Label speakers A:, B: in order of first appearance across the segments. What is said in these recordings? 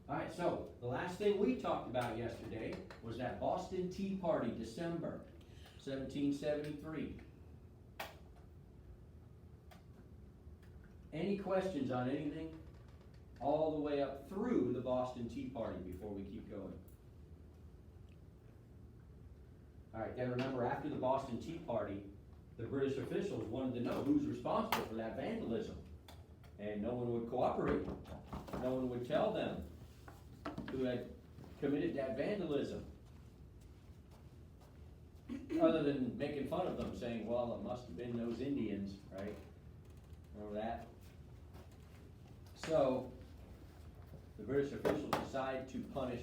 A: Alright, so the last thing we talked about yesterday was that Boston Tea Party, December 1773. Any questions on anything? All the way up through the Boston Tea Party before we keep going. Alright, then remember, after the Boston Tea Party, the British officials wanted to know who's responsible for that vandalism. And no one would cooperate. No one would tell them who had committed that vandalism. Other than making fun of them, saying, well, it must have been those Indians, right? Remember that? So, the British officials decide to punish,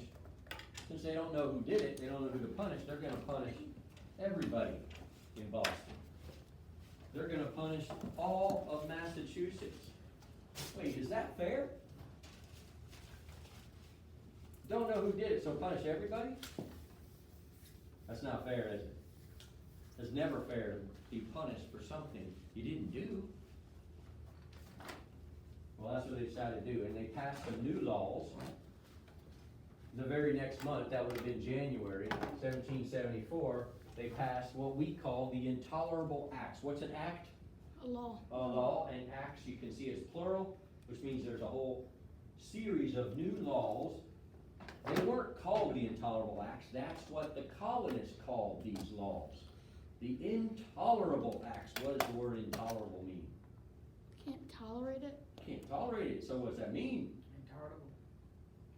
A: since they don't know who did it, they don't know who to punish, they're gonna punish everybody in Boston. They're gonna punish all of Massachusetts. Wait, is that fair? Don't know who did it, so punish everybody? That's not fair, is it? It's never fair to be punished for something you didn't do. Well, that's what they decided to do, and they passed some new laws. The very next month, that would have been January 1774, they passed what we call the Intolerable Acts. What's an act?
B: A law.
A: A law, and acts you can see is plural, which means there's a whole series of new laws. They weren't called the Intolerable Acts, that's what the colonists called these laws. The Intolerable Acts. What does the word intolerable mean?
B: Can't tolerate it.
A: Can't tolerate it, so what does that mean?
C: Intolerable.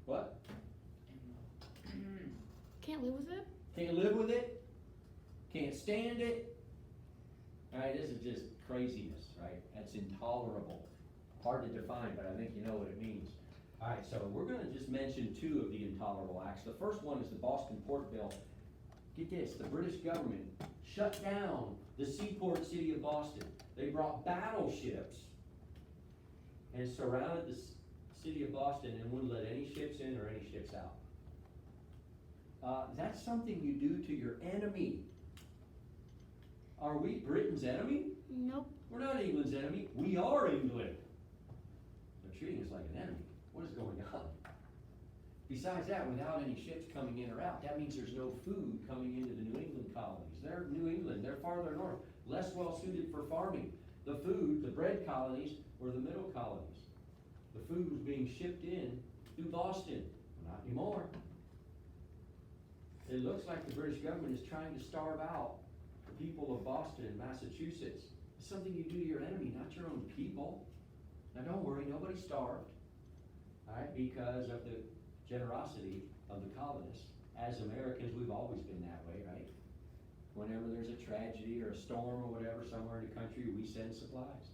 A: What?
B: Can't live with it.
A: Can't live with it? Can't stand it? Alright, this is just craziness, right? That's intolerable. Hard to define, but I think you know what it means. Alright, so we're gonna just mention two of the intolerable acts. The first one is the Boston Port Bill. Get this, the British government shut down the seaport city of Boston. They brought battleships and surrounded the city of Boston and wouldn't let any ships in or any ships out. That's something you do to your enemy. Are we Britain's enemy?
B: Nope.
A: We're not England's enemy. We are England. They're treating us like an enemy. What is going on? Besides that, without any ships coming in or out, that means there's no food coming into the New England colonies. They're New England. They're farther north, less well suited for farming. The food, the bread colonies, were the middle colonies. The food was being shipped in through Boston. Not anymore. It looks like the British government is trying to starve out the people of Boston and Massachusetts. It's something you do to your enemy, not your own people. Now don't worry, nobody starved, alright, because of the generosity of the colonists. As Americans, we've always been that way, right? Whenever there's a tragedy or a storm or whatever somewhere in the country, we send supplies.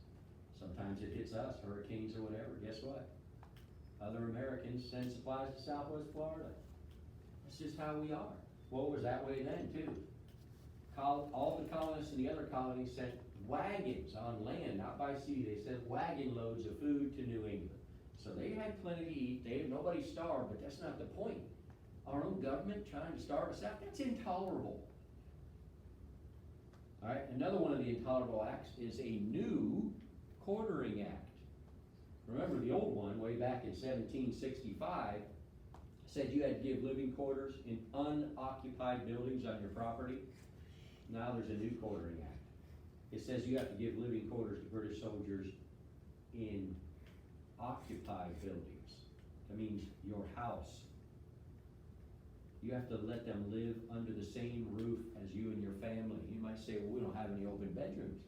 A: Sometimes it hits us, hurricanes or whatever, guess what? Other Americans send supplies to Southwest Florida. That's just how we are. Well, it was that way then too. All the colonists in the other colonies sent wagons on land, not by sea. They sent wagon loads of food to New England. So they had plenty to eat. Nobody starved, but that's not the point. Our own government trying to starve us out, that's intolerable. Alright, another one of the intolerable acts is a new quartering act. Remember the old one, way back in 1765, said you had to give living quarters in unoccupied buildings on your property. Now there's a new quartering act. It says you have to give living quarters to British soldiers in occupied buildings. That means your house. You have to let them live under the same roof as you and your family. You might say, well, we don't have any open bedrooms.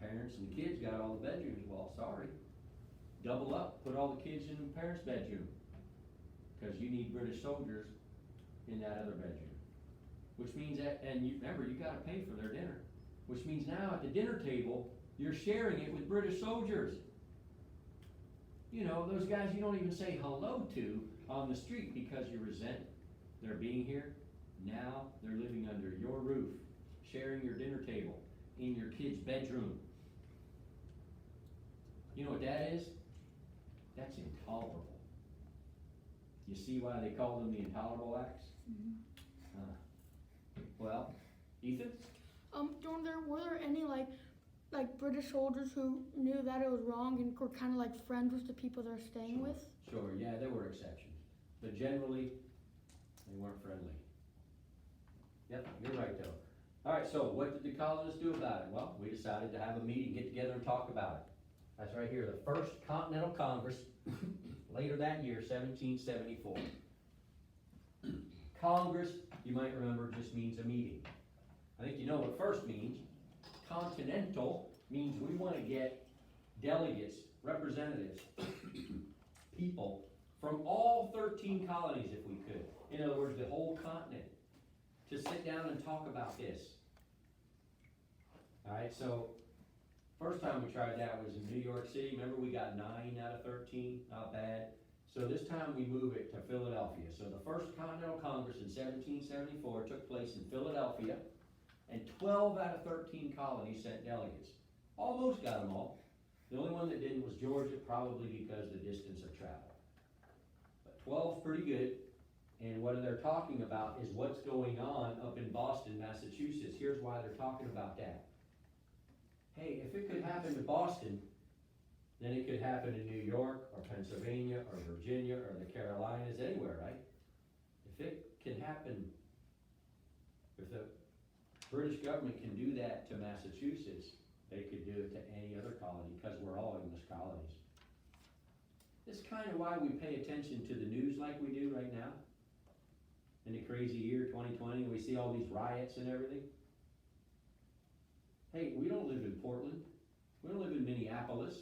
A: Parents and the kids got all the bedrooms. Well, sorry. Double up, put all the kids in the parents' bedroom. Because you need British soldiers in that other bedroom. Which means that, and you remember, you gotta pay for their dinner. Which means now at the dinner table, you're sharing it with British soldiers. You know, those guys you don't even say hello to on the street because you resent their being here. Now they're living under your roof, sharing your dinner table, in your kid's bedroom. You know what that is? That's intolerable. You see why they call them the intolerable acts?
B: Mm-hmm.
A: Well, Ethan?
B: Were there any like British soldiers who knew that it was wrong and were kind of like friends with the people they're staying
A: Sure.
B: with?
A: Sure, yeah, there were exceptions, but generally, they weren't friendly. Yep, you're right though. All right, so what did the colonists do about it? Well, we decided to have a meeting, get together and talk about it. That's right here, the First Continental Congress, later that year, 1774. Congress, you might remember, just means a meeting. I think you know what first means. Continental means we want to get delegates, representatives, people from all 13 colonies if we could. In other words, the whole continent, to sit down and talk about this. All right, so first time we tried that was in New York City. Remember, we got 9 out of 13, not bad. So this time we move it to Philadelphia. So the First Continental Congress in 1774 took place in Philadelphia, and 12 out of 13 colonies sent delegates. Almost got them all. The only one that didn't was Georgia, probably because of the distance of travel. But 12's pretty good. And what they're talking about is what's going on up in Boston, Massachusetts. Here's why they're talking about that. Hey, if it could happen to Boston, then it could happen in New York, or Pennsylvania, or Virginia, or the Carolinas, anywhere, right? If it can happen, if the British government can do that to Massachusetts, they could do it to any other colony, because we're all English colonies. It's kind of why we pay attention to the news like we do right now. In the crazy year 2020, we see all these riots and everything. Hey, we don't live in Portland. We don't live in Minneapolis.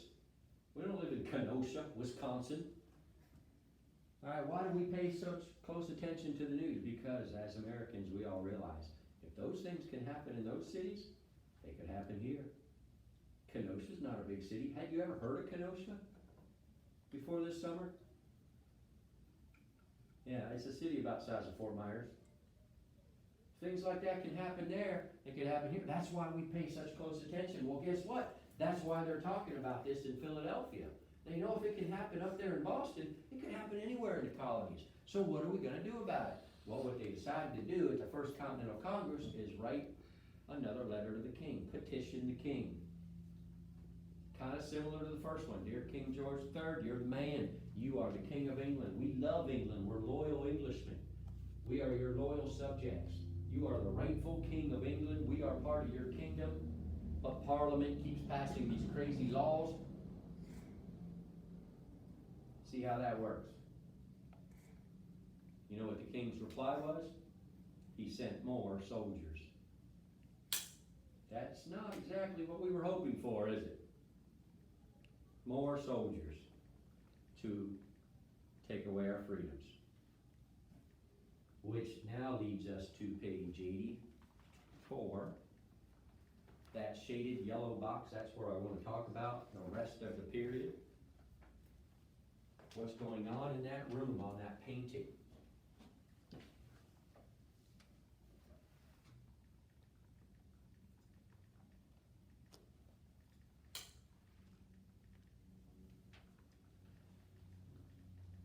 A: We don't live in Kenosha, Wisconsin. All right, why do we pay such close attention to the news? Because as Americans, we all realize if those things can happen in those cities, they could happen here. Kenosha's not a big city. Had you ever heard of Kenosha before this summer? Yeah, it's a city about the size of Fort Myers. Things like that can happen there, it could happen here. That's why we pay such close attention. Well, guess what? That's why they're talking about this in Philadelphia. They know if it can happen up there in Boston, it can happen anywhere in the colonies. So what are we gonna do about it? Well, what they decided to do at the First Continental Congress is write another letter to the king, petition the king. Kind of similar to the first one. Dear King George III, you're the man. You are the King of England. We love England. We're loyal Englishmen. We are your loyal subjects. You are the rightful King of England. We are part of your kingdom. But Parliament keeps passing these crazy laws. See how that works. You know what the king's reply was? He sent more soldiers. That's not exactly what we were hoping for, is it? More soldiers to take away our freedoms. Which now leads us to page 84. That shaded yellow box, that's where I want to talk about the rest of the period. What's going on in that room on that painting.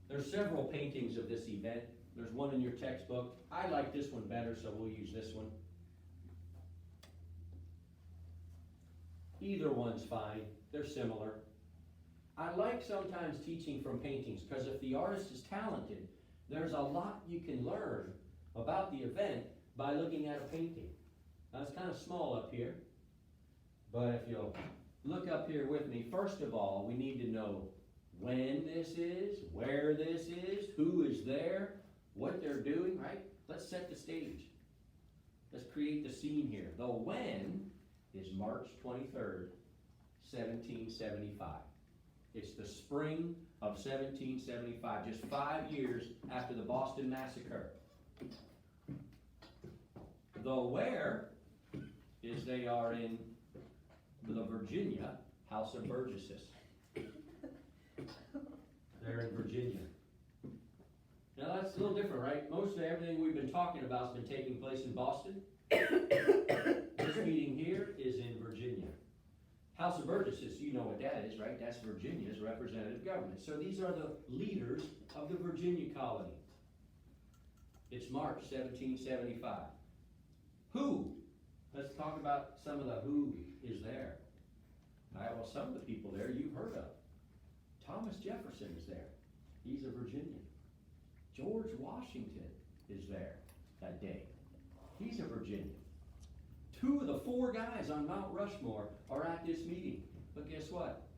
A: There's several paintings of this event. There's one in your textbook. I like this one better, so we'll use this one. Either one's fine. They're similar. I like sometimes teaching from paintings because if the artist is talented, there's a lot you can learn about the event by looking at a painting. Now it's kind of small up here, but if you'll look up here with me, first of all, we need to know when this is, where this is, who is there, what they're doing, right? Let's set the stage. Let's create the scene here. The when is March 23rd, 1775. It's the spring of 1775, just 5 years after the Boston Massacre. The where is they are in the Virginia House of Burgesses. They're in Virginia. Now that's a little different, right? Most of everything we've been talking about has been taking place in Boston. This meeting here is in Virginia. House of Burgesses, you know what that is, right? That's Virginia's representative government. So these are the leaders of the Virginia colony. It's March 1775. Who? Let's talk about some of the who is there. Alright, well, some of the people there you've heard of. Thomas Jefferson is there. He's a Virginian. George Washington is there that day. He's a Virginian. 2 of the 4 guys on Mount Rushmore are at this meeting. But guess what?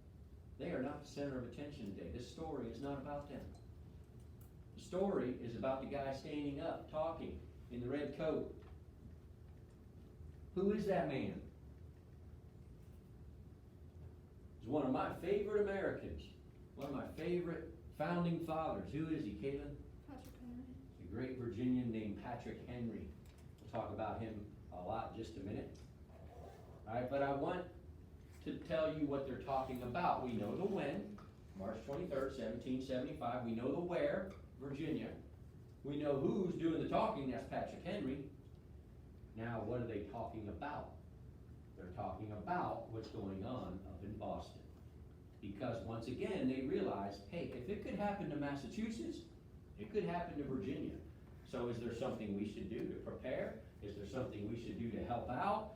A: They are not the center of attention today. This story is not about them. The story is about the guy standing up, talking, in the red coat. Who is that man? He's one of my favorite Americans. One of my favorite founding fathers. Who is he, Caitlin?
B: Patrick Henry.
A: A great Virginian named Patrick Henry. We'll talk about him a lot in just a minute. Alright, but I want to tell you what they're talking about. We know the when, March 23rd, 1775. We know the where, Virginia. We know who's doing the talking, that's Patrick Henry. Now, what are they talking about? They're talking about what's going on up in Boston. Because once again, they realized, hey, if it could happen to Massachusetts, it could happen to Virginia. So is there something we should do to prepare? Is there something we should do to help out?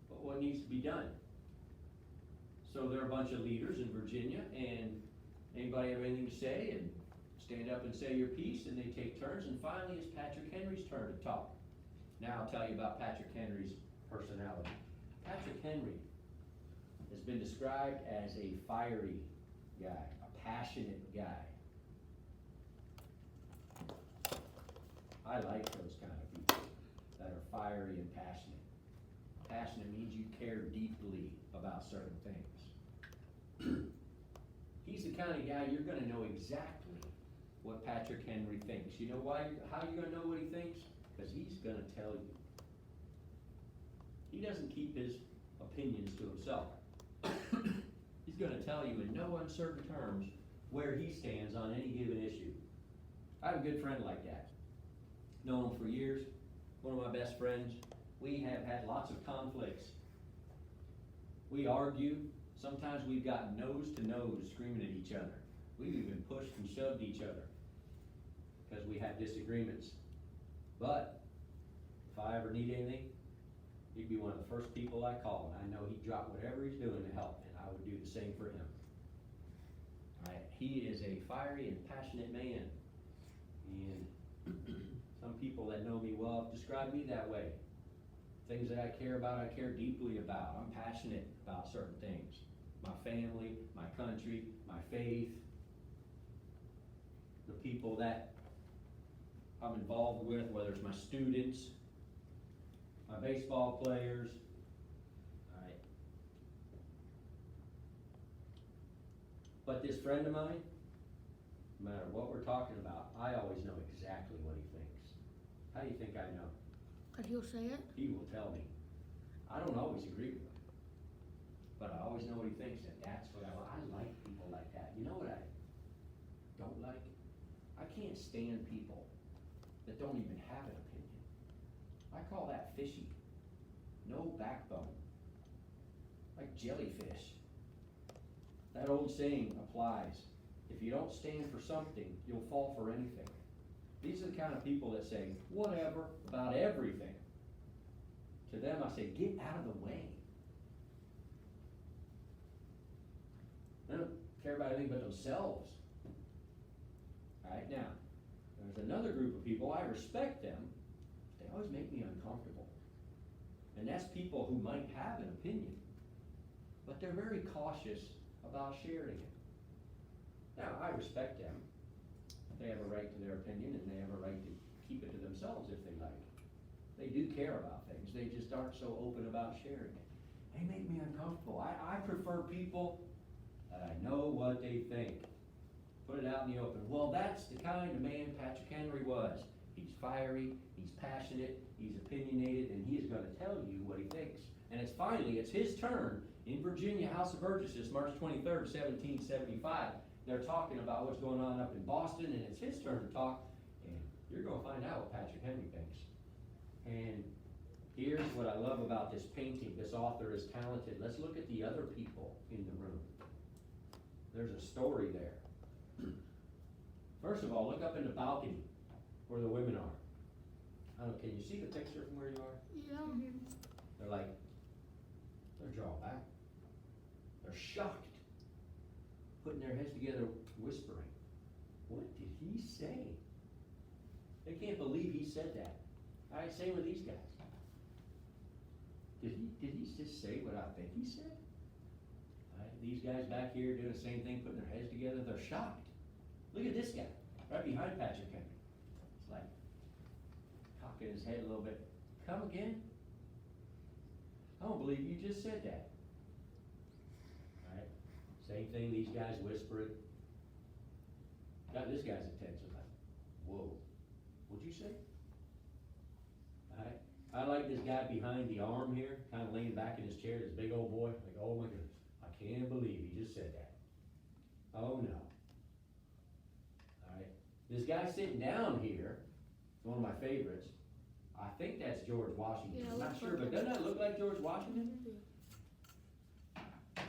A: But what needs to be done? So there are a bunch of leaders in Virginia, and anybody have anything to say, and stand up and say your piece, and they take turns, and finally it's Patrick Henry's turn to talk. Now I'll tell you about Patrick Henry's personality. Patrick Henry has been described as a fiery guy, a passionate guy. I like those kind of people that are fiery and passionate. Passionate means you care deeply about certain things. He's the kind of guy you're gonna know exactly what Patrick Henry thinks. You know why? How you gonna know what he thinks? Because he's gonna tell you. He doesn't keep his opinions to himself. He's gonna tell you in no uncertain terms where he stands on any given issue. I have a good friend like that. Known him for years, one of my best friends. We have had lots of conflicts. We argue. Sometimes we've gotten nose to nose screaming at each other. We've even pushed and shoved each other because we had disagreements. But if I ever need anything, he'd be one of the first people I call, and I know he'd drop whatever he's doing to help, and I would do the same for him. All right. He is a fiery and passionate man, and some people that know me well have described me that way. Things that I care about, I care deeply about. I'm passionate about certain things. My family, my country, my faith, the people that I'm involved with, whether it's my students, my baseball players. All right. But this friend of mine, no matter what we're talking about, I always know exactly what he thinks. How do you think I know?
B: But he'll say it.
A: He will tell me. I don't always agree with him, but I always know what he thinks, and that's what I like people like that. You know what I don't like? I can't stand people that don't even have an opinion. I call that fishy. No backbone. Like jellyfish. That old saying applies. If you don't stand for something, you'll fall for anything. These are the kind of people that say, whatever, about everything. To them, I say, get out of the way. They don't care about anything but themselves. All right, now, there's another group of people, I respect them, they always make me uncomfortable. And that's people who might have an opinion, but they're very cautious about sharing it. Now, I respect them. They have a right to their opinion, and they have a right to keep it to themselves if they like. They do care about things, they just aren't so open about sharing it. They make me uncomfortable. I prefer people that I know what they think. Put it out in the open. Well, that's the kind of man Patrick Henry was. He's fiery, he's passionate, he's opinionated, and he is going to tell you what he thinks. And it's his turn in Virginia, House of Burgesses, March 23rd, 1775. They're talking about what's going on up in Boston, and it's his turn to talk, and you're going to find out what Patrick Henry thinks. And here's what I love about this painting. This author is talented. Let's look at the other people in the room. There's a story there. First of all, look up in the balcony where the women are. I don't know, can you see the picture from where you are?
B: Yeah.
A: They're drawn back. They're shocked, putting their heads together, whispering. What did he say? They can't believe he said that. All right, same with these guys. Did he just say what I think he said? All right, these guys back here doing the same thing, putting their heads together, they're shocked. Look at this guy, right behind Patrick Henry. It's like cocking his head a little bit. Come again? I don't believe you just said that. All right, same thing, these guys whispering. Got this guy's attention, like, whoa, what'd you say? All right, I like this guy behind the arm here, kind of leaning back in his chair, this big old boy, like, oh my goodness, I can't believe he just said that. Oh no. All right, this guy sitting down here, one of my favorites, I think that's George Washington,
B: Yeah,
A: I'm not
B: looks
A: sure,
B: like
A: but
B: it.
A: doesn't that look like George Washington?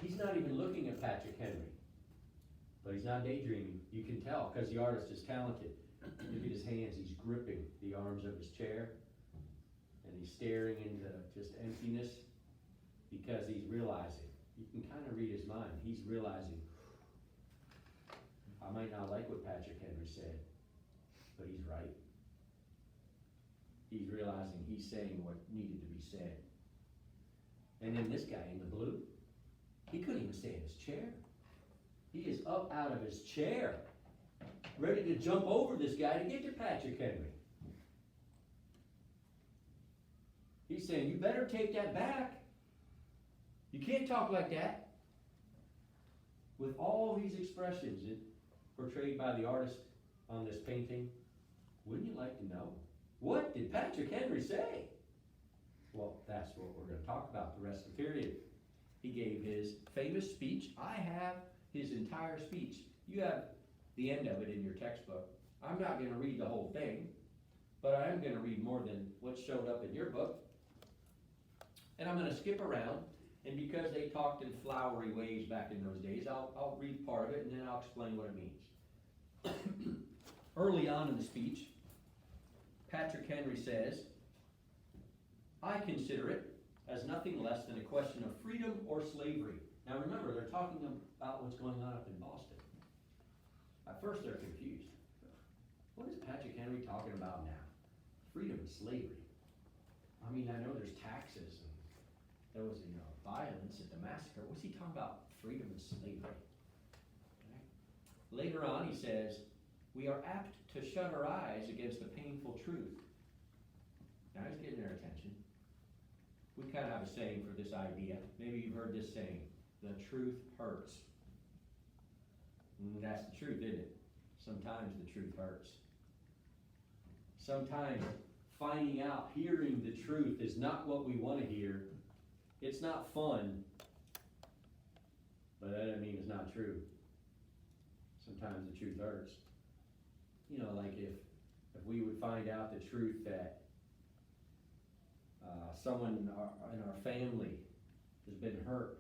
A: He's not even looking at Patrick Henry, but he's not daydreaming, you can tell, because the artist is talented. Look at his hands, he's gripping the arms of his chair, and he's staring into just emptiness, because he's realizing, you can kind of read his mind, he's realizing, I might not like what Patrick Henry said, but he's right. He's realizing he's saying what needed to be said. And then this guy in the blue, he couldn't even stay in his chair. He is up out of his chair, ready to jump over this guy to get to Patrick Henry. He's saying, you better take that back. You can't talk like that. With all these expressions portrayed by the artist on this painting, wouldn't you like to know? What did Patrick Henry say? Well, that's what we're going to talk about the rest of the period. He gave his famous speech. I have his entire speech. You have the end of it in your textbook. I'm not going to read the whole thing, but I am going to read more than what showed up in your book. And I'm going to skip around, and because they talked in flowery ways back in those days, I'll read part of it and then I'll explain what it means. Early on in the speech, Patrick Henry says, I consider it as nothing less than a question of freedom or slavery. Now remember, they're talking about what's going on up in Boston. At first they're confused. What is Patrick Henry talking about now? Freedom and slavery. I mean, I know there's taxes and there was, violence at the massacre. What's he talking about? Freedom and slavery. Okay. Later on he says, we are apt to shut our eyes against the painful truth. Now he's getting their attention. We kind of have a saying for this idea. Maybe you've heard this saying, the truth hurts. And that's the truth, isn't it? Sometimes the truth hurts. Sometimes finding out, hearing the truth is not what we want to hear. It's not fun, but that doesn't mean it's not true. Sometimes the truth hurts. Like if we would find out the truth that someone in our family has been hurt,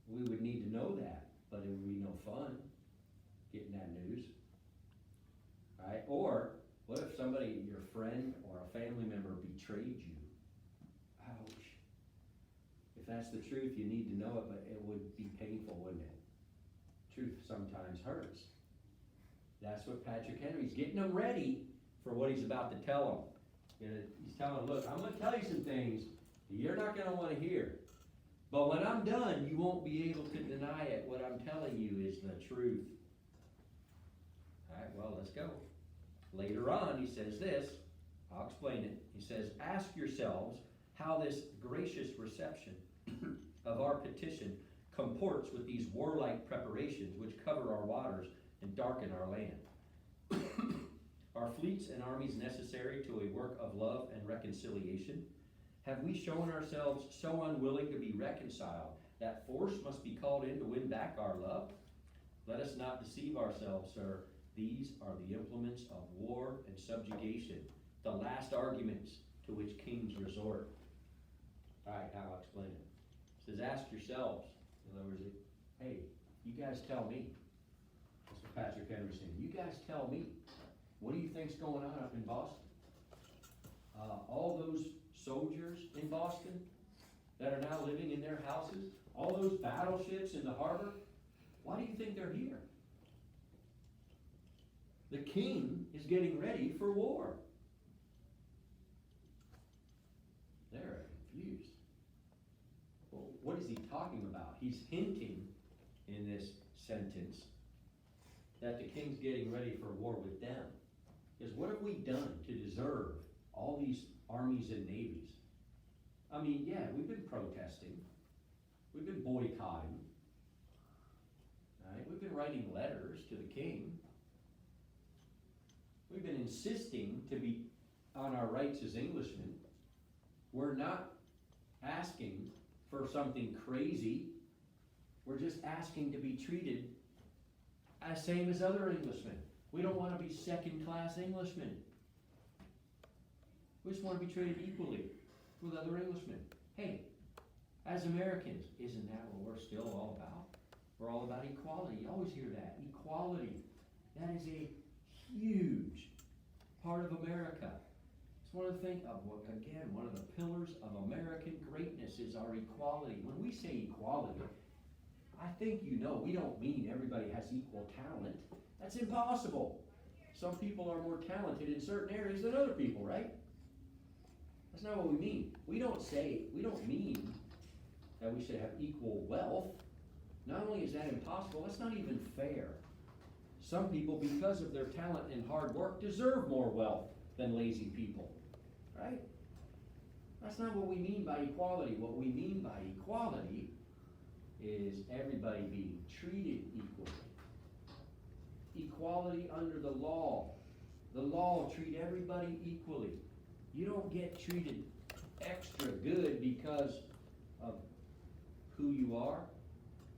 A: we would need to know that, but it would be no fun getting that news, right? Or what if somebody, your friend or a family member, betrayed you? Ouch. If that's the truth, you need to know it, but it would be painful, wouldn't it? Truth sometimes hurts. That's what Patrick Henry's getting them ready for what he's about to tell them. He's telling them, look, I'm going to tell you some things you're not going to want to hear. But when I'm done, you won't be able to deny it. What I'm telling you is the truth. All right, well, let's go. Later on, he says this. I'll explain it. He says, ask yourselves how this gracious reception of our petition comports with these warlike preparations which cover our waters and darken our land. Are fleets and armies necessary to a work of love and reconciliation? Have we shown ourselves so unwilling to be reconciled that force must be called in to win back our love? Let us not deceive ourselves, sir. These are the implements of war and subjugation, the last arguments to which kings resort. All right, now I'll explain it. It says, ask yourselves. In other words, hey, you guys tell me. That's what Patrick Henry's saying. You guys tell me. What do you think's going on up in Boston? All those soldiers in Boston that are now living in their houses, All those battleships in the harbor, why do you think they're here? The king is getting ready for war. They're confused. Well, what is he talking about? He's hinting in this sentence that the king's getting ready for war with them. Because what have we done to deserve all these armies and navies? I mean, yeah, we've been protesting. We've been boycotting. Right? We've been writing letters to the king. We've been insisting to be on our rights as Englishmen. We're not asking for something crazy. We're just asking to be treated as same as other Englishmen. We don't want to be second-class Englishmen. We just want to be treated equally with other Englishmen. Hey, as Americans, isn't that what we're still all about? We're all about equality. You always hear that. Equality. That is a huge part of America. It's one of the things, again, one of the pillars of American greatness is our equality. When we say equality, I think you know we don't mean everybody has equal talent. That's impossible. Some people are more talented in certain areas than other people, right? That's not what we mean. We don't mean that we should have equal wealth. Not only is that impossible, that's not even fair. Some people, because of their talent and hard work, deserve more wealth than lazy people, right? That's not what we mean by equality. What we mean by equality is everybody being treated equally. Equality under the law. The law will treat everybody equally. You don't get treated extra good because of who you are,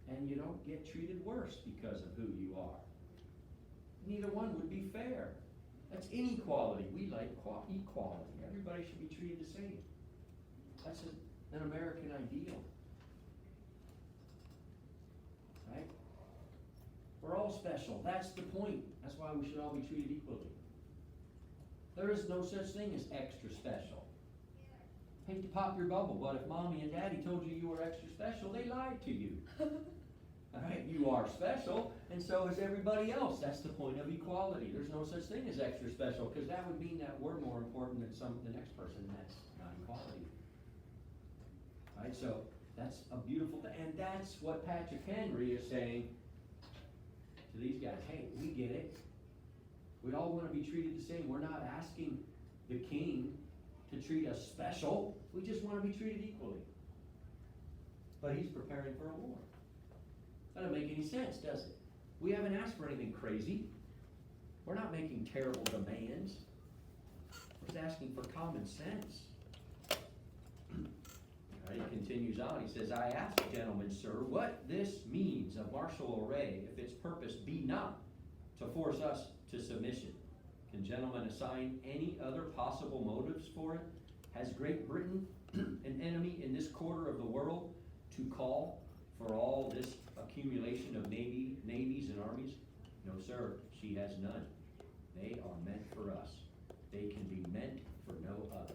A: and you don't get treated worse because of who you are. Neither one would be fair. That's inequality. We like equality. Everybody should be treated the same. That's an American ideal. Right? We're all special. That's the point. That's why we should all be treated equally. There is no such thing as extra special. Hate to pop your bubble, but if mommy and daddy told you you were extra special, they lied to you. Alright, you are special, and so is everybody else. That's the point of equality. There's no such thing as extra special, because that would mean that we're more important than the next person. That's not equality. Alright, so that's a beautiful thing, and that's what Patrick Henry is saying to these guys. Hey, we get it. We all want to be treated the same. We're not asking the king to treat us special. We just want to be treated equally. But he's preparing for a war. That doesn't make any sense, does it? We haven't asked for anything crazy. We're not making terrible demands. We're just asking for common sense. He continues on. He says, I ask, gentlemen, sir, what this means of martial array, if its purpose be not to force us to submission. Can gentlemen assign any other possible motives for it? Has Great Britain an enemy in this quarter of the world to call for all this accumulation of navies and armies? No, sir, she has none. They are meant for us. They can be meant for no other.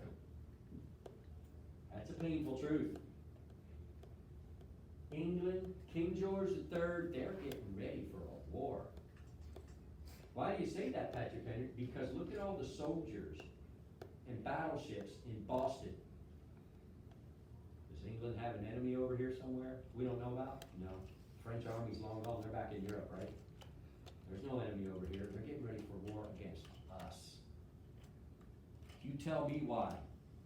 A: That's a painful truth. England, King George III, they're getting ready for a war. Why do you say that, Patrick Henry? Because look at all the soldiers and battleships in Boston. Does England have an enemy over here somewhere we don't know about? No. French army's long gone. They're back in Europe, right? There's no enemy over here. They're getting ready for war against us. You tell me why.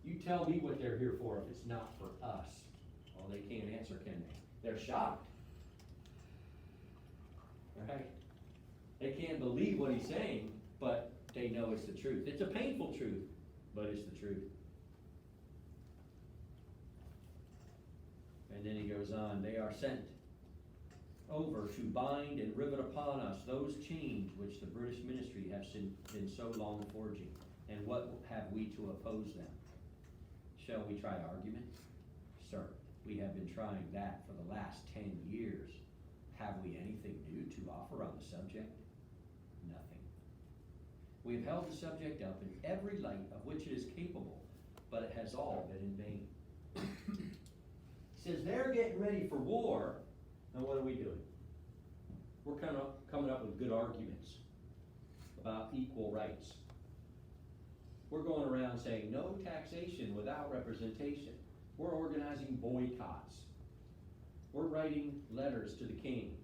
A: You tell me what they're here for if it's not for us. Well, they can't answer, can they? They're shocked. Right? They can't believe what he's saying, but they know it's the truth. It's a painful truth, but it's the truth. And then he goes on, they are sent over to bind and rivet upon us those chains which the British ministry have been so long forging. And what have we to oppose them? Shall we try argument? Sir, we have been trying that for the last 10 years. Have we anything new to offer on the subject? Nothing. We have held the subject up in every light of which it is capable, but it has all been in vain. says they're getting ready for war, and what are we doing? We're coming up with good arguments about equal rights. We're going around saying no taxation without representation. We're organizing boycotts. We're writing letters to the king,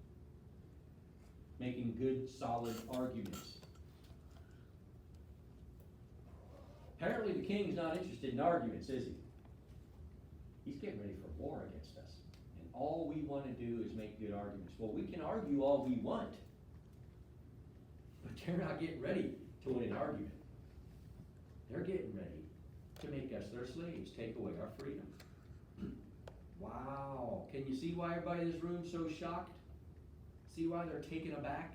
A: making good, solid arguments. Apparently the king's not interested in arguments, is he? He's getting ready for war against us. And all we want to do is make good arguments. Well, we can argue all we want, but they're not getting ready to win an argument. They're getting ready to make us their slaves, take away our freedom. Wow. Can you see why everybody in this room is so shocked? See why they're taken aback?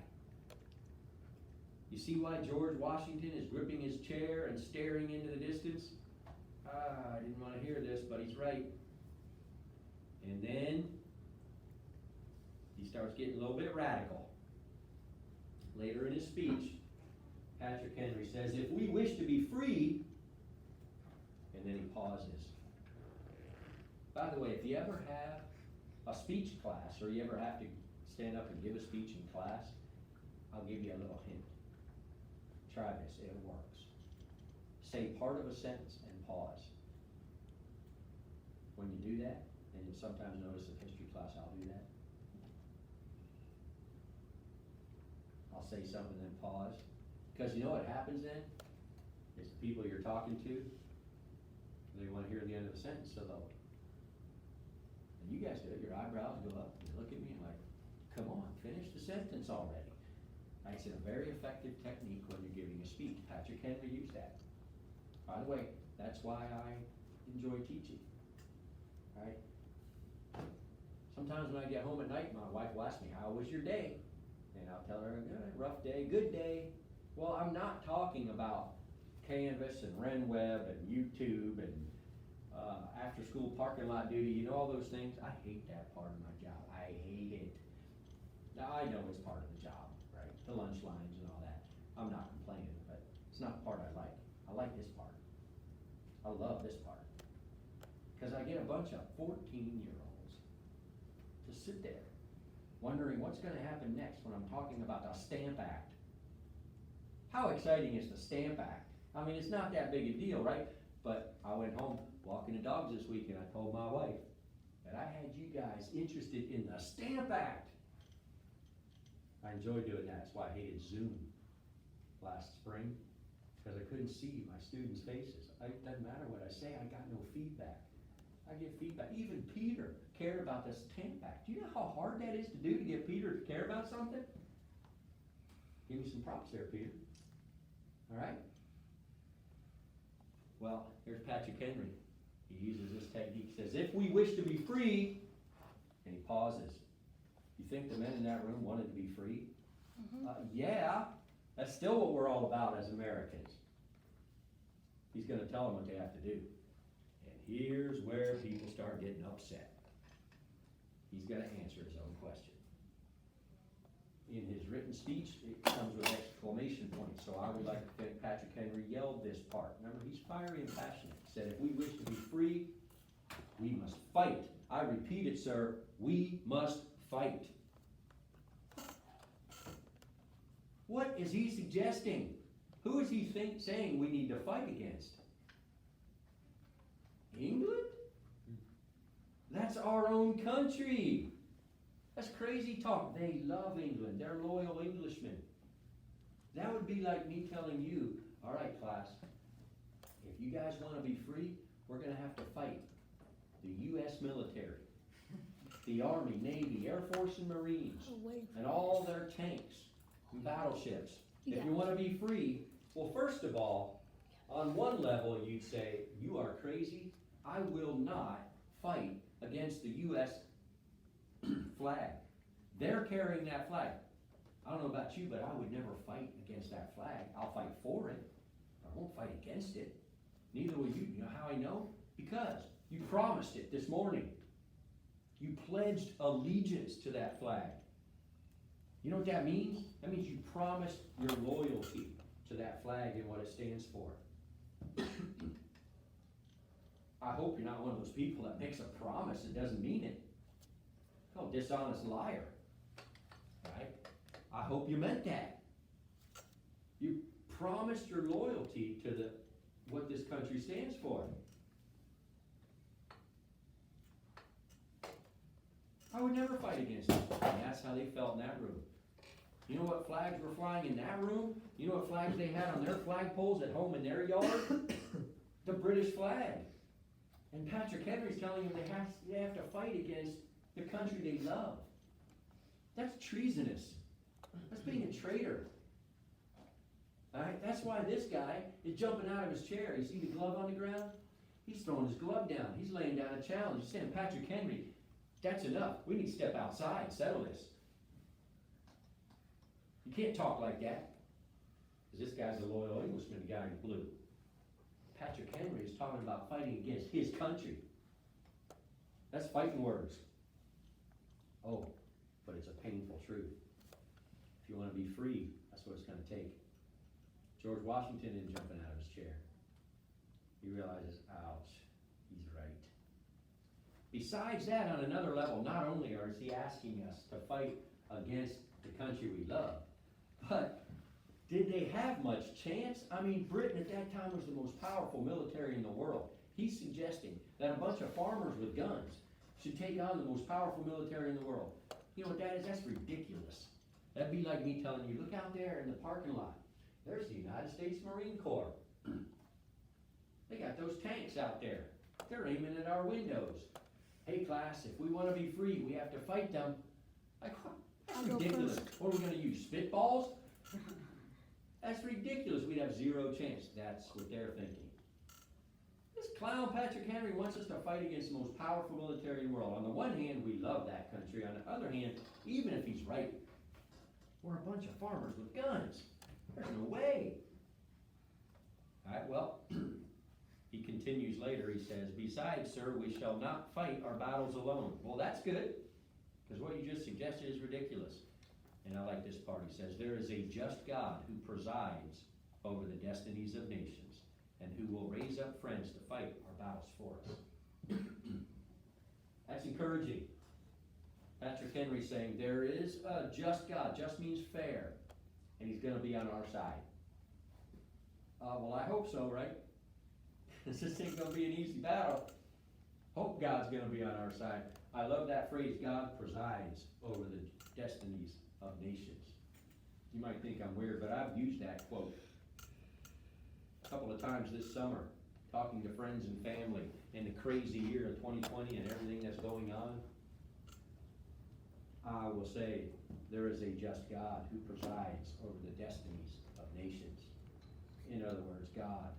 A: You see why George Washington is gripping his chair and staring into the distance? I didn't want to hear this, but he's right. And then he starts getting a little bit radical. Later in his speech, Patrick Henry says, if we wish to be free, and then he pauses. By the way, if you ever have a speech class, or you ever have to stand up and give a speech in class, I'll give you a little hint. Try this, it works. Say part of a sentence and pause. When you do that, and you'll sometimes notice in history class I'll do that. I'll say something and then pause. Because you know what happens then? Is the people you're talking to, they want to hear the end of the sentence, so they'll, and you guys do it, your eyebrows go up, you look at me and like, come on, finish the sentence already. It's a very effective technique when you're giving a speech. Patrick Henry used that. By the way, that's why I enjoy teaching. Right? Sometimes when I get home at night, my wife will ask me, how was your day? And I'll tell her, rough day, good day. Well, I'm not talking about Canvas and RenWeb and YouTube and after school parking lot duty, you know all those things? I hate that part of my job. I hate it. Now I know it's part of the job, right? The lunch lines and all that. I'm not complaining, but it's not the part I like. I like this part. I love this part. Because I get a bunch of 14-year-olds to sit there wondering what's going to happen next when I'm talking about the Stamp Act. How exciting is the Stamp Act? I mean, it's not that big a deal, right? But I went home walking the dogs this week and I told my wife that I had you guys interested in the Stamp Act. I enjoy doing that. That's why I hated Zoom last spring, because I couldn't see my students' faces. It doesn't matter what I say, I got no feedback. I get feedback. Even Peter cared about the Stamp Act. Do you know how hard that is to do, to get Peter to care about something? Give me some props there, Peter. All right? Well, here's Patrick Henry. He uses this technique. He says, if we wish to be free, and he pauses. You think the men in that room wanted to be free? Yeah, that's still what we're all about as Americans. He's going to tell them what they have to do. And here's where people start getting upset. He's going to answer his own question. In his written speech, it comes with exclamation points, so I would like to think Patrick Henry yelled this part. Remember, he's fiery and passionate. He said, if we wish to be free, we must fight. I repeat it, sir, we must fight. What is he suggesting? Who is he saying we need to fight against? England? That's our own country. That's crazy talk. They love England. They're loyal Englishmen. That would be like me telling you, all right, class, if you guys want to be free, we're going to have to fight the U.S. military, the Army, Navy, Air Force, and Marines, and all their tanks and battleships. If you want to be free, well, first of all, on one level, you'd say, you are crazy. I will not fight against the U.S. flag. They're carrying that flag. I don't know about you, but I would never fight against that flag. I'll fight for it. I won't fight against it. Neither will you. You know how I know? Because you promised it this morning. You pledged allegiance to that flag. You know what that means? That means you promised your loyalty to that flag and what it stands for. I hope you're not one of those people that makes a promise and doesn't mean it. Oh, dishonest liar. Right? I hope you meant that. You promised your loyalty to what this country stands for. I would never fight against it. And that's how they felt in that room. You know what flags were flying in that room? You know what flags they had on their flagpoles at home in their yard? The British flag. And Patrick Henry's telling them they have to fight against the country they love. That's treasonous. That's being a traitor. Alright, that's why this guy is jumping out of his chair. You see the glove on the ground? He's throwing his glove down. He's laying down a challenge. He's saying, Patrick Henry, that's enough. We need to step outside and settle this. You can't talk like that. Because this guy's a loyal Englishman, the guy in blue. Patrick Henry is talking about fighting against his country. That's fighting words. Oh, but it's a painful truth. If you want to be free, that's what it's going to take. George Washington isn't jumping out of his chair. He realizes, ouch, he's right. Besides that, on another level, not only is he asking us to fight against the country we love, but did they have much chance? I mean, Britain at that time was the most powerful military in the world. He's suggesting that a bunch of farmers with guns should take on the most powerful military in the world. You know what that is? That's ridiculous. That'd be like me telling you, look out there in the parking lot. There's the United States Marine Corps. They got those tanks out there. They're aiming at our windows. Hey class, if we want to be free, we have to fight them. Like, that's ridiculous. What are we going to use, spitballs? That's ridiculous. We'd have zero chance. That's what they're thinking. This clown Patrick Henry wants us to fight against the most powerful military in the world. On the one hand, we love that country. On the other hand, even if he's right, we're a bunch of farmers with guns. There's no way. All right, well, he continues later. He says, besides, sir, we shall not fight our battles alone. Well, that's good, because what you just suggested is ridiculous. And I like this part. He says, there is a just God who presides over the destinies of nations and who will raise up friends to fight our battles for us. That's encouraging. Patrick Henry saying, there is a just God. Just means fair. And he's going to be on our side. Well, I hope so, right? This ain't going to be an easy battle. Hope God's going to be on our side. I love that phrase, God presides over the destinies of nations. You might think I'm weird, but I've used that quote a couple of times this summer, talking to friends and family in the crazy year of 2020 and everything that's going on. I will say, there is a just God who presides over the destinies of nations. In other words, God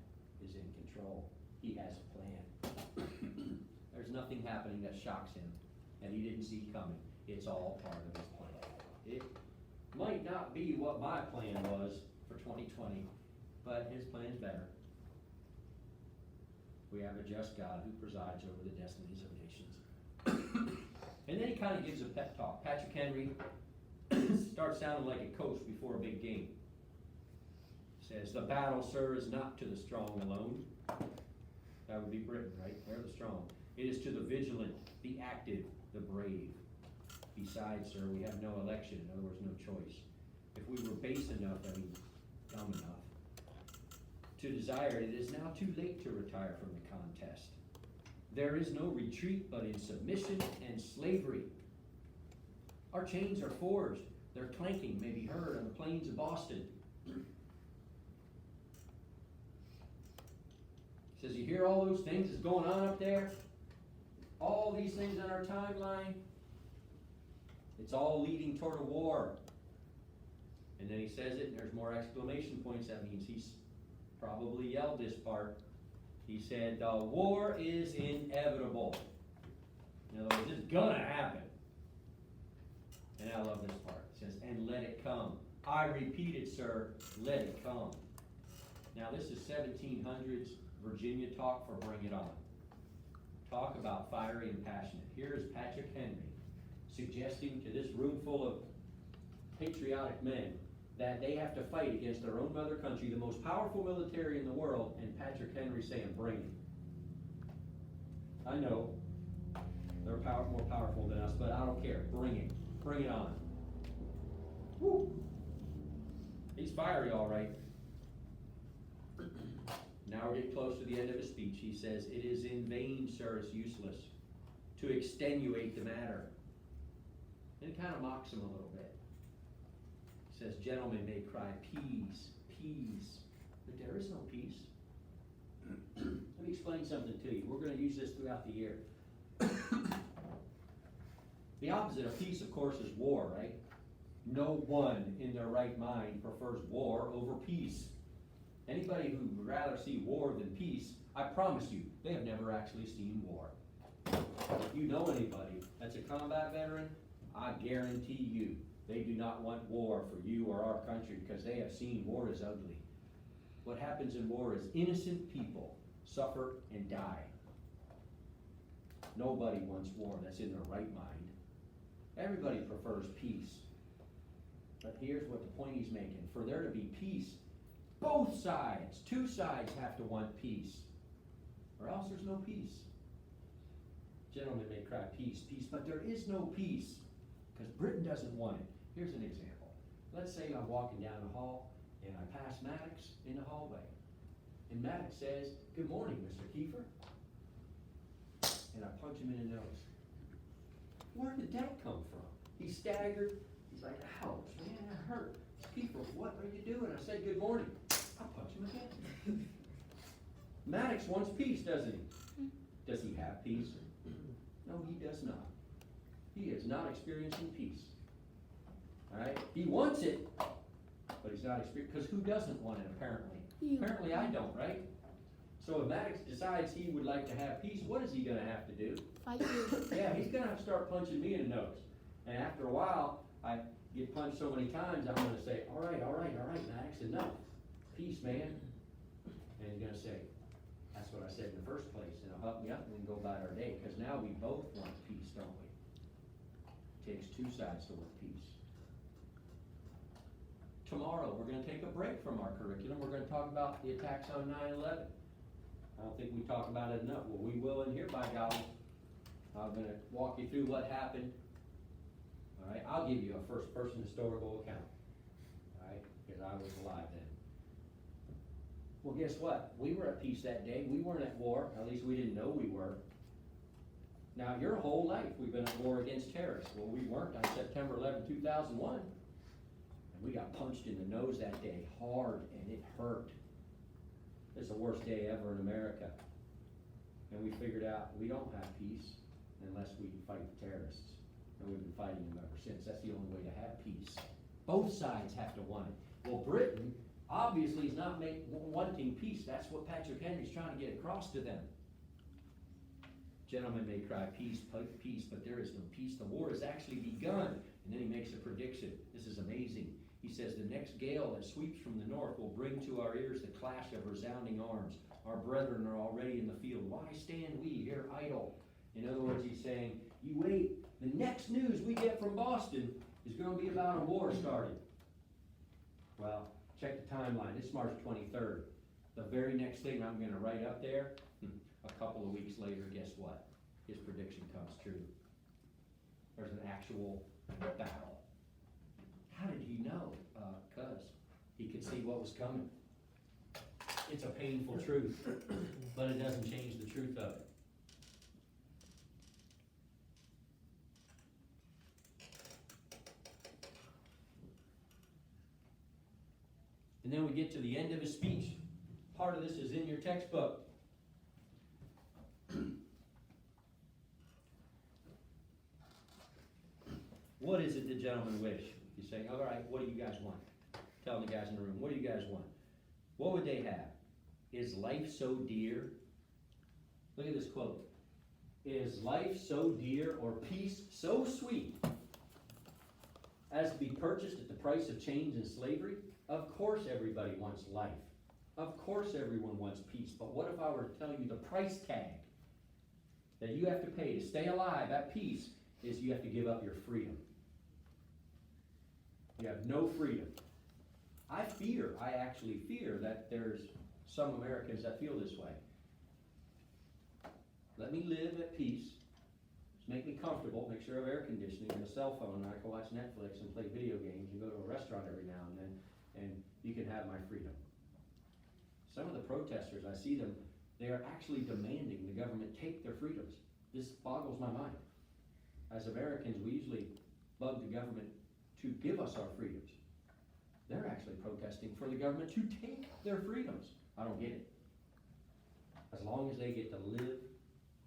A: is in control. He has a plan. There's nothing happening that shocks him that he didn't see coming. It's all part of his plan. It might not be what my plan was for 2020, but his plan's better. We have a just God who presides over the destinies of nations. And then he kind of gives a pep talk. Patrick Henry starts sounding like a coach before a big game. Says, the battle, sir, is not to the strong alone. That would be Britain, right? They're the strong. It is to the vigilant, the active, the brave. Besides, sir, we have no election. In other words, no choice. If we were base enough, I mean, dumb enough, to desire it, it is now too late to retire from the contest. There is no retreat but in submission and slavery. Our chains are forged. Their clanking may be heard on the plains of Boston. He says, you hear all those things that's going on up there? All these things on our timeline? It's all leading toward a war. And then he says it, and there's more exclamation points. That means he's probably yelled this part. He said, the war is inevitable. In other words, it's gonna happen. And I love this part. It says, and let it come. I repeat it, sir, let it come. Now this is 1700s Virginia talk for Bring It On. Talk about fiery and passionate. Here is Patrick Henry suggesting to this room full of patriotic men that they have to fight against their own mother country, the most powerful military in the world, and Patrick Henry saying, bring it. I know. They're more powerful than us, but I don't care. Bring it. Bring it on. Woo! He's fiery, all right. Now we're getting close to the end of his speech. He says, "It is in vain, sir, it's useless to extenuate the matter." And it kind of mocks him a little bit. He says, "Gentlemen may cry, peace, peace, but there is no peace." Let me explain something to you. We're going to use this throughout the year. The opposite of peace, of course, is war, right? No one in their right mind prefers war over peace. Anybody who would rather see war than peace, I promise you, they have never actually seen war. If you know anybody that's a combat veteran, I guarantee you, they do not want war for you or our country because they have seen war is ugly. What happens in war is innocent people suffer and die. Nobody wants war that's in their right mind. Everybody prefers peace. But here's what the point he's making. For there to be peace, both sides, two sides have to want peace, or else there's no peace. Gentlemen may cry, peace, peace, but there is no peace, because Britain doesn't want it. Here's an example. Let's say I'm walking down the hall, and I pass Maddox in the hallway. And Maddox says, "Good morning, Mr. Kiefer." And I punch him in the nose. Where did that come from? He staggered. He's like, "Ouch, man, that hurt. Kiefer, what are you doing?" I said, "Good morning." I punch him again. Maddox wants peace, doesn't he? Does he have peace? No, he does not. He is not experiencing peace. All right? He wants it, but he's not experiencing, because who doesn't want it, apparently?
B: You.
A: Apparently I don't, right? So if Maddox decides he would like to have peace, what is he going to have to do?
B: Fight you.
A: Yeah, he's going to have to start punching me in the nose. And after a while, I get punched so many times, I'm going to say, all right, Maddox, enough. Peace, man. And he's going to say, "That's what I said in the first place," and he'll help me up and then go about our day, because now we both want peace, don't we? It takes two sides to want peace. Tomorrow, we're going to take a break from our curriculum. We're going to talk about the attacks on 9/11. I don't think we talk about it enough. Well, we will in here, by golly. I'm going to walk you through what happened. All right, I'll give you a first-person historical account. All right, because I was alive then. Well, guess what? We were at peace that day. We weren't at war. At least we didn't know we were. Now, your whole life, we've been at war against terrorists. Well, we weren't on September 11, 2001. And we got punched in the nose that day hard, and it hurt. It's the worst day ever in America. And we figured out we don't have peace unless we fight the terrorists. And we've been fighting them ever since. That's the only way to have peace. Both sides have to want it. Well, Britain obviously is not wanting peace. That's what Patrick Henry's trying to get across to them. Gentlemen may cry, peace, peace, but there is no peace. The war has actually begun. And then he makes a prediction. This is amazing. He says, "The next gale that sweeps from the north will bring to our ears the clash of resounding arms. Our brethren are already in the field. Why stand we here idle?" In other words, he's saying, you wait. The next news we get from Boston is going to be about a war starting. Well, check the timeline. It's March 23rd. The very next thing I'm going to write up there, a couple of weeks later, guess what? His prediction comes true. There's an actual battle. How did he know? 'Cause he could see what was coming. It's a painful truth, but it doesn't change the truth of it. And then we get to the end of his speech. Part of this is in your textbook. What is it the gentlemen wish? You say, all right, what do you guys want? Telling the guys in the room, what do you guys want? What would they have? Is life so dear? Look at this quote. Is life so dear, or peace so sweet, as to be purchased at the price of chains and slavery? Of course everybody wants life. Of course everyone wants peace. But what if I were to tell you the price tag that you have to pay to stay alive at peace is you have to give up your freedom? You have no freedom. I actually fear that there's some Americans that feel this way. Let me live at peace. Just make me comfortable, make sure I have air conditioning and a cell phone, and I can watch Netflix and play video games and go to a restaurant every now and then, and you can have my freedom. Some of the protesters, I see them, they are actually demanding the government take their freedoms. This boggles my mind. As Americans, we usually bug the government to give us our freedoms. They're actually protesting for the government to take their freedoms. I don't get it. As long as they get to live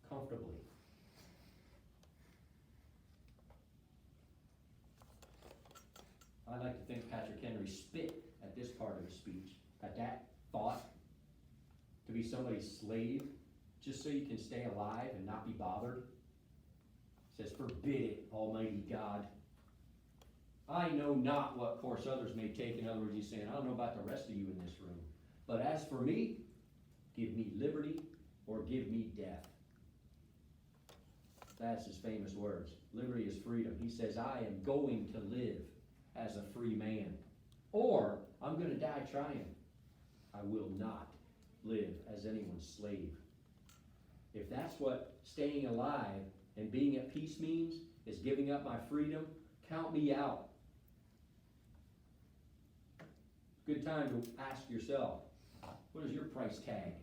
A: comfortably. I like to think Patrick Henry spit at this part of his speech, at that thought, to be somebody's slave, just so you can stay alive and not be bothered. Says, forbid it, Almighty God. I know not what course others may take. In other words, he's saying, I don't know about the rest of you in this room. But as for me, give me liberty or give me death. That's his famous words. Liberty is freedom. He says, I am going to live as a free man. Or I'm going to die trying. I will not live as anyone's slave. If that's what staying alive and being at peace means, is giving up my freedom, count me out. Good time to ask yourself, what is your price tag?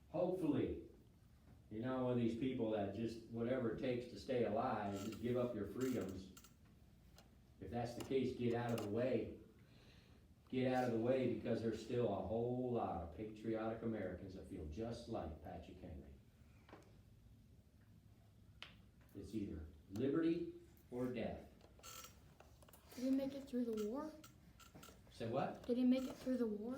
A: Hopefully, you're not one of these people that just, whatever it takes to stay alive, just give up your freedoms. If that's the case, get out of the way. Get out of the way, because there's still a whole lot of patriotic Americans that feel just like Patrick Henry. It's either liberty or death.
B: Did he make it through the war?
A: Say what?
B: Did he make it through the war?